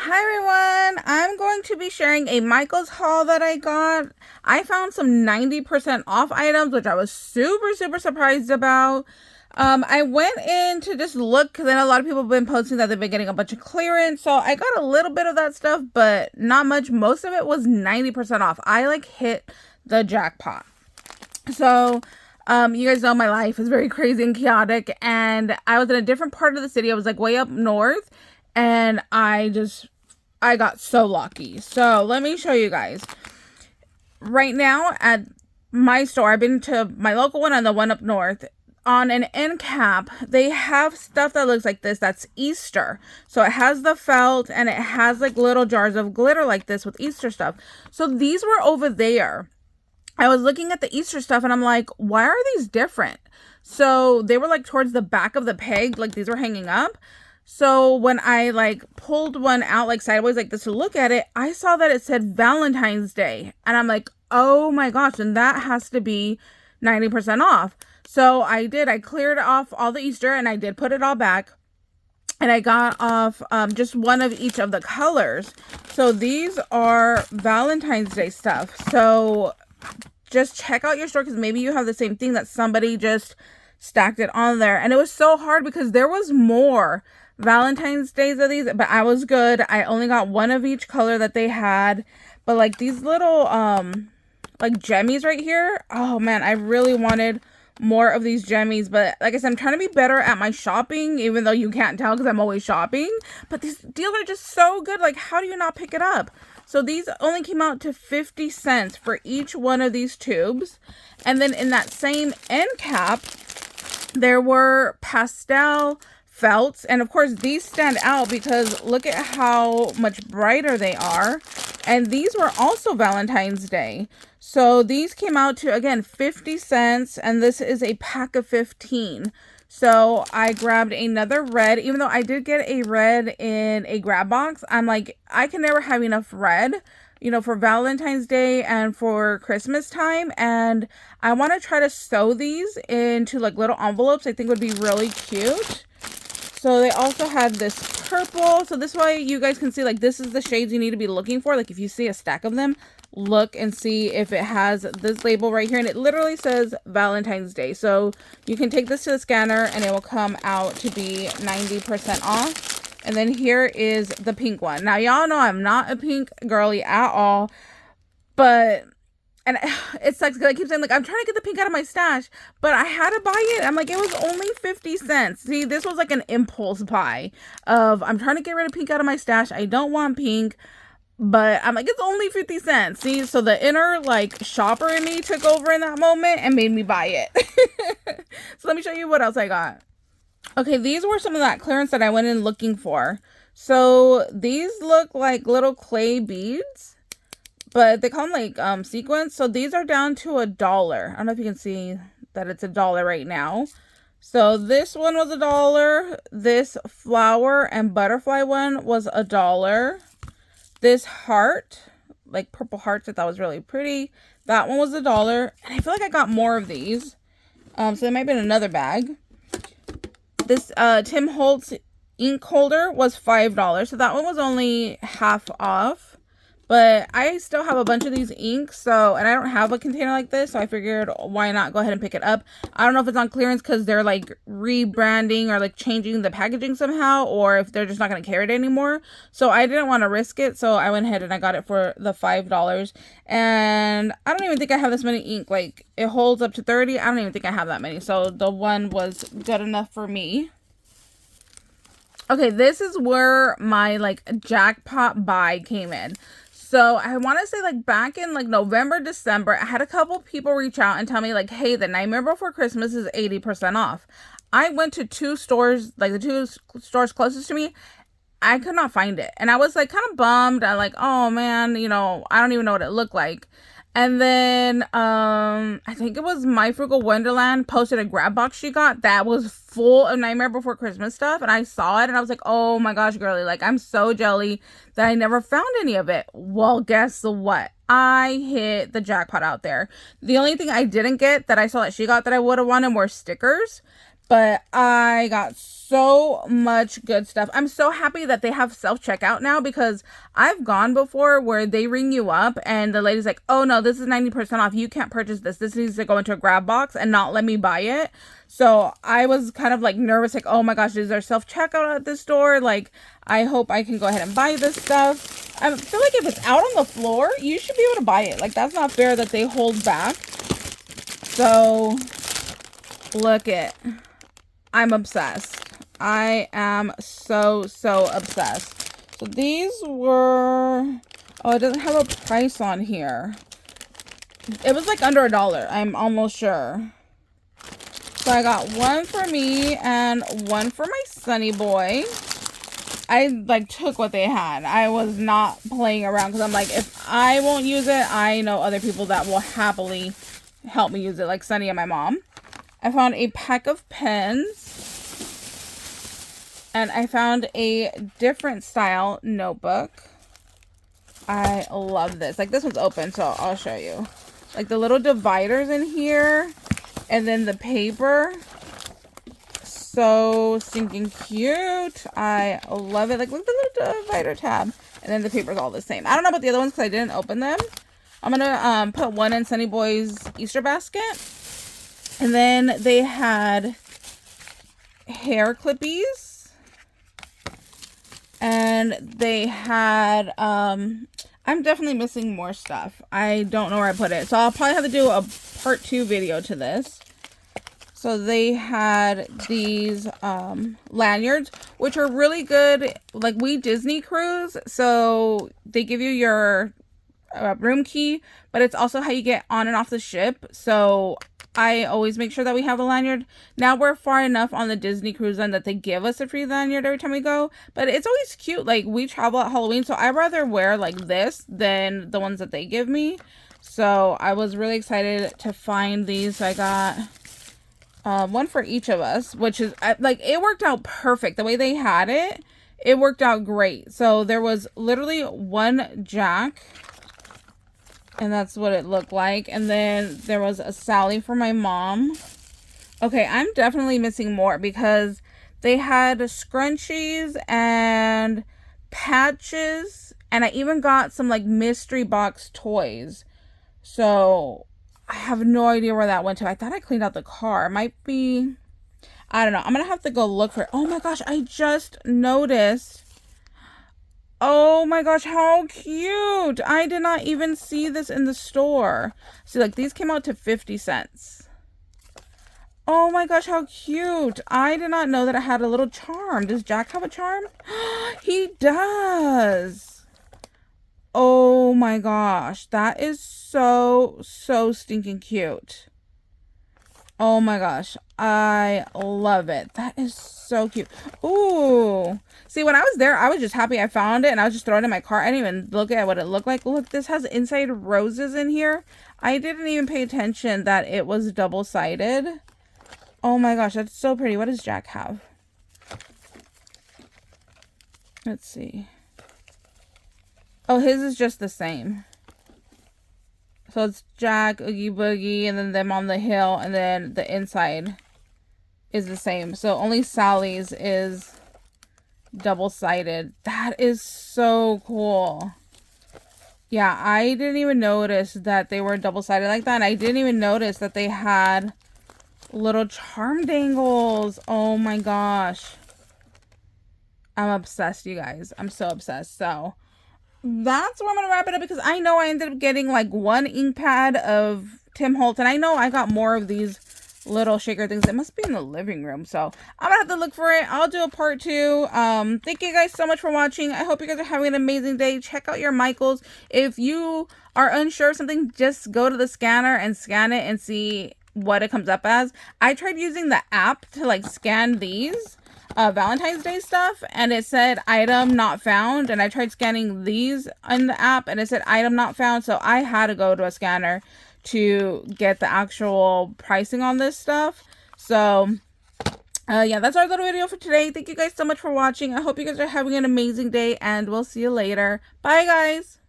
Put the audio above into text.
Hi everyone, I'm going to be sharing a Michael's haul that I got. I found some 90% off items, which I was super surprised about. I went in to just look because I know a lot of people have been posting that they've been getting a bunch of clearance. So I got a little bit of that stuff, but not much. Most of it was 90% off. I like hit the jackpot. So you guys know my life is very crazy and chaotic, and I was in a different part of the city. I was like way up north, and I got so lucky. So let me show you guys. Right now at my store, I've been to my local one and the one up north. On an end cap, they have stuff that looks like this. That's Easter. So it has the felt and it has like little jars of glitter like this with Easter stuff. So these were over there. I was looking at the Easter stuff and I'm like, why are these different? So they were like towards the back of the peg, like these were hanging up. So when I like pulled one out like sideways like this to look at it, I saw that it said Valentine's Day. And I'm like, oh my gosh, and that has to be 90% off. So I cleared off all the Easter and I did put it all back. And I got off just one of each of the colors. So these are Valentine's Day stuff. So just check out your store because maybe you have the same thing that somebody just stacked it on there. And it was so hard because there was more Valentine's Days of these, but I was good. I only got one of each color that they had. But like these little like gemmies right here, oh man, I really wanted more of these gemmies. But like I said, I'm trying to be better at my shopping, even though you can't tell because I'm always shopping. But these deals are just so good. Like, how do you not pick it up? So these only came out to 50 cents for each one of these tubes. And then in that same end cap, there were pastel felts. And of course, these stand out because look at how much brighter they are. And these were also Valentine's Day. So these came out to, again, 50 cents. And this is a pack of 15. So I grabbed another red, even though I did get a red in a grab box. I'm like, I can never have enough red, you know, for Valentine's Day and for Christmas time. And I want to try to sew these into like little envelopes. I think would be really cute. So they also had this purple. So this way you guys can see like this is the shades you need to be looking for. Like if you see a stack of them, look and see if it has this label right here. And it literally says Valentine's Day. So you can take this to the scanner and it will come out to be 90% off. And then here is the pink one. Now y'all know I'm not a pink girly at all. But... and it sucks because I keep saying, like, I'm trying to get the pink out of my stash, but I had to buy it. I'm like, it was only 50 cents. See, this was like an impulse buy of, I'm trying to get rid of pink out of my stash. I don't want pink, but I'm like, it's only 50 cents. See, so the inner, like, shopper in me took over in that moment and made me buy it. So let me show you what else I got. Okay, these were some of that clearance that I went in looking for. So these look like little clay beads. But they call them like sequins. So these are down to $1. I don't know if you can see that it's $1 right now. So this one was $1. This flower and butterfly one was $1. This heart, like purple hearts, I thought was really pretty. That one was $1. And I feel like I got more of these. So there might have been another bag. This Tim Holtz ink holder was $5. So that one was only half off. But I still have a bunch of these inks, so, and I don't have a container like this, so I figured why not go ahead and pick it up. I don't know if it's on clearance because they're like rebranding or like changing the packaging somehow, or if they're just not going to carry it anymore. So I didn't want to risk it, so I went ahead and I got it for the $5. And I don't even think I have this many ink. Like, it holds up to 30. I don't even think I have that many, so the one was good enough for me. Okay, this is where my like jackpot buy came in. So I want to say like back in like November, December, I had a couple people reach out and tell me like, hey, the Nightmare Before Christmas is 80% off. I went to two stores, like the two stores closest to me. I could not find it. And I was like kind of bummed. I like, oh man, you know, I don't even know what it looked like. And then I think it was My Frugal Wonderland posted a grab box she got that was full of Nightmare Before Christmas stuff. And I saw it and I was like, oh my gosh, girly, like I'm so jelly that I never found any of it. Well, guess what? I hit the jackpot out there. The only thing I didn't get that I saw that she got that I would have wanted were stickers. But I got so much good stuff. I'm so happy that they have self-checkout now, because I've gone before where they ring you up and the lady's like, oh no, this is 90% off. You can't purchase this. This needs to go into a grab box and not let me buy it. So I was kind of like nervous, like, oh my gosh, is there self-checkout at this store? Like, I hope I can go ahead and buy this stuff. I feel like if it's out on the floor, you should be able to buy it. Like, that's not fair that they hold back. So look it. I'm obsessed. I am so obsessed. So these were, oh, it doesn't have a price on here. It was like under $1, I'm almost sure. So I got one for me and one for my sunny boy. I like took what they had. I was not playing around, because I'm like, if I won't use it, I know other people that will happily help me use it, like Sunny and my mom. I found a pack of pens, and I found a different style notebook. I love this. Like, this one's open, so I'll show you. Like, the little dividers in here, and then the paper. So stinking cute. I love it. Like, look at the little divider tab, and then the paper's all the same. I don't know about the other ones because I didn't open them. I'm gonna put one in Sunny Boy's Easter basket. And then they had hair clippies, and they had, I'm definitely missing more stuff. I don't know where I put it. So I'll probably have to do a part 2 video to this. So they had these, lanyards, which are really good. Like, we Disney cruise, so they give you your room key, but it's also how you get on and off the ship. So I always make sure that we have a lanyard. Now we're far enough on the Disney cruise line that they give us a free lanyard every time we go. But it's always cute. Like, we travel at Halloween, so I'd rather wear like this than the ones that they give me. So I was really excited to find these. So I got one for each of us, which is like, it worked out perfect. The way they had it, it worked out great. So there was literally one Jack, and that's what it looked like. And then there was a Sally for my mom. Okay, I'm definitely missing more, because they had scrunchies and patches. And I even got some like mystery box toys. So I have no idea where that went to. I thought I cleaned out the car. It might be, I don't know. I'm going to have to go look for it. Oh my gosh, I just noticed. Oh my gosh, how cute. I did not even see this in the store. See, like, these came out to 50 cents. Oh my gosh, how cute. I did not know that I had a little charm. Does Jack have a charm? He does. Oh my gosh, that is so stinking cute. Oh my gosh, I love it. That is so cute. Ooh. See, when I was there, I was just happy I found it, and I was just throwing it in my car. I didn't even look at what it looked like. Look, this has inside roses in here. I didn't even pay attention that it was double-sided. Oh my gosh, that's so pretty. What does Jack have? Let's see. Oh, his is just the same. So it's Jack, Oogie Boogie, and then them on the hill, and then the inside is the same. So only Sally's is double-sided. That is so cool. Yeah, I didn't even notice that they were double-sided like that. And I didn't even notice that they had little charm dangles. Oh my gosh. I'm obsessed, you guys. I'm so obsessed. So that's where I'm gonna wrap it up, because I know I ended up getting like one ink pad of Tim Holtz, and I know I got more of these little shaker things. It must be in the living room, so I'm gonna have to look for it. I'll do a part 2. Thank you guys so much for watching. I hope you guys are having an amazing day. Check out your Michaels. If you are unsure of something, just go to the scanner and scan it and see what it comes up as. I tried using the app to like scan these Valentine's Day stuff, and it said item not found. And I tried scanning these in the app, and it said item not found. So I had to go to a scanner to get the actual pricing on this stuff. So yeah, that's our little video for today. Thank you guys so much for watching. I hope you guys are having an amazing day, and we'll see you later. Bye guys.